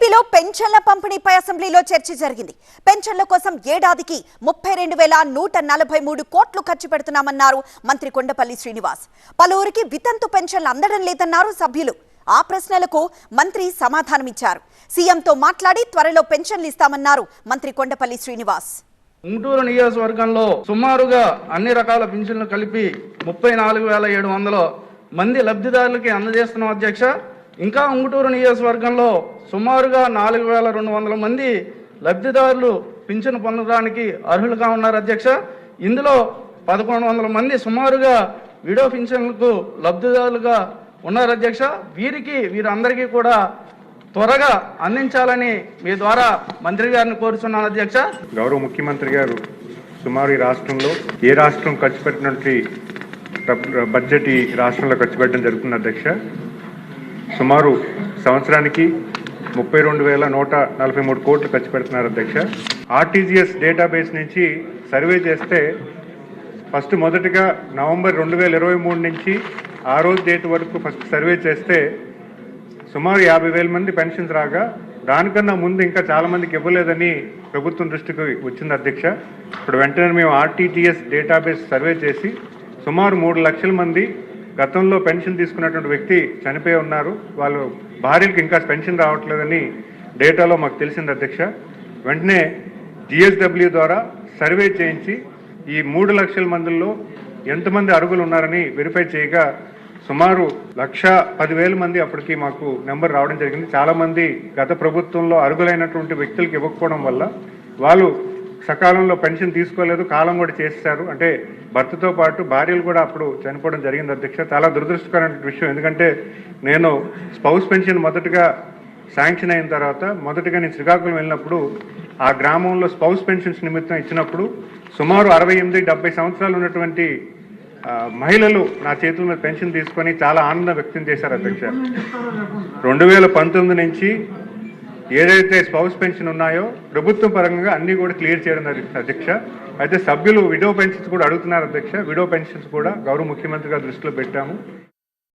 ఏపీలో పెన్షన్ల పంపిణీపై అసెంబ్లీలో చర్చ జరిగింది. పెన్షన్ల కోసం ఏడాదికి 32,143 కోట్లు ఖర్చు పెడుతున్నామన్నారు మంత్రి కొండపల్లి శ్రీనివాస్. పలువురికి వితంతు పెన్షన్లు అందడం లేదన్నారు సభ్యులు. ఆ ప్రశ్నలకు మంత్రి సమాధానమిచ్చారు. సీఎంతో మాట్లాడి త్వరలో పెన్షన్లు ఇస్తామన్నారు మంత్రి కొండపల్లి శ్రీనివాస్. ఉంగుటూరు నియోజకవర్గంలో సుమారుగా అన్ని రకాల పింఛన్లు కలిపి 34,700 మంది లబ్ధిదారులకి అందజేస్తున్నాం అధ్యక్ష. ఇంకా ఉంగుటూరు నియోజకవర్గంలో సుమారుగా 4,200 మంది లబ్ధిదారులు పింఛను పొందడానికి అర్హులుగా ఉన్నారు అధ్యక్ష. ఇందులో 1,100 మంది సుమారుగా విడో పింఛన్లకు లబ్ధిదారులుగా ఉన్నారు అధ్యక్ష. వీరందరికీ కూడా త్వరగా అందించాలని మీ ద్వారా మంత్రి గారిని కోరుతున్నాను అధ్యక్ష. గౌరవ ముఖ్యమంత్రి గారు సుమారు ఈ రాష్ట్రంలో ఏ రాష్ట్రం ఖర్చు పెట్టినట్టు బడ్జెట్ ఈ రాష్ట్రంలో ఖర్చు పెట్టడం జరుగుతుంది అధ్యక్ష. సుమారు సంవత్సరానికి 32,143 కోట్లు ఖర్చు పెడుతున్నారు అధ్యక్ష. ఆర్టీజీఎస్ డేటాబేస్ నుంచి సర్వే చేస్తే మొదటిగా నవంబర్ 2023 నుంచి ఆ రోజు డేట్ వరకు ఫస్ట్ సర్వే చేస్తే సుమారు 50,000 మంది పెన్షన్స్ రాగా దానికన్నా ముందు ఇంకా చాలా మందికి ఇవ్వలేదని ప్రభుత్వం దృష్టికి వచ్చింది అధ్యక్ష. ఇప్పుడు వెంటనే మేము ఆర్టీజీఎస్ డేటాబేస్ సర్వే చేసి సుమారు 3 లక్షల మంది గతంలో పెన్షన్ తీసుకున్నటువంటి వ్యక్తి చనిపోయి ఉన్నారు. వాళ్ళు భార్యలకు ఇంకా పెన్షన్ రావట్లేదని డేటాలో మాకు తెలిసింది అధ్యక్ష. వెంటనే జిఎస్డబ్ల్యూ ద్వారా సర్వే చేయించి ఈ 3 లక్షల మందిలో ఎంతమంది అర్హులు ఉన్నారని వెరిఫై చేయగా సుమారు 1,10,000 మంది అప్పటికి మాకు నెంబర్ రావడం జరిగింది. చాలామంది గత ప్రభుత్వంలో అర్హులైనటువంటి వ్యక్తులకు ఇవ్వకపోవడం వల్ల వాళ్ళు సకాలంలో పెన్షన్ తీసుకోలేదు, కాలం కూడా చేశారు. అంటే భర్తతో పాటు భార్యలు కూడా అప్పుడు చనిపోవడం జరిగింది అధ్యక్ష. చాలా దురదృష్టకరమైన విషయం. ఎందుకంటే నేను స్పౌస్ పెన్షన్ మొదటగా శాంక్షన్ అయిన తర్వాత మొదటగా నేను శ్రీకాకుళం వెళ్ళినప్పుడు ఆ గ్రామంలో స్పౌస్ పెన్షన్స్ నిమిత్తం ఇచ్చినప్పుడు సుమారు 68-70 సంవత్సరాలు ఉన్నటువంటి మహిళలు నా చేతుల మీద పెన్షన్ తీసుకొని చాలా ఆనందం వ్యక్తం చేశారు అధ్యక్ష. 2019 నుంచి ఏదైతే స్పౌస్ పెన్షన్ ఉన్నాయో ప్రభుత్వం పరంగా అన్ని కూడా క్లియర్ చేయడం అధ్యక్ష. అయితే సభ్యులు విడో పెన్షన్స్ కూడా అడుగుతున్నారు అధ్యక్ష. విడో పెన్షన్స్ కూడా గౌరవ ముఖ్యమంత్రి గారి దృష్టిలో పెట్టాము.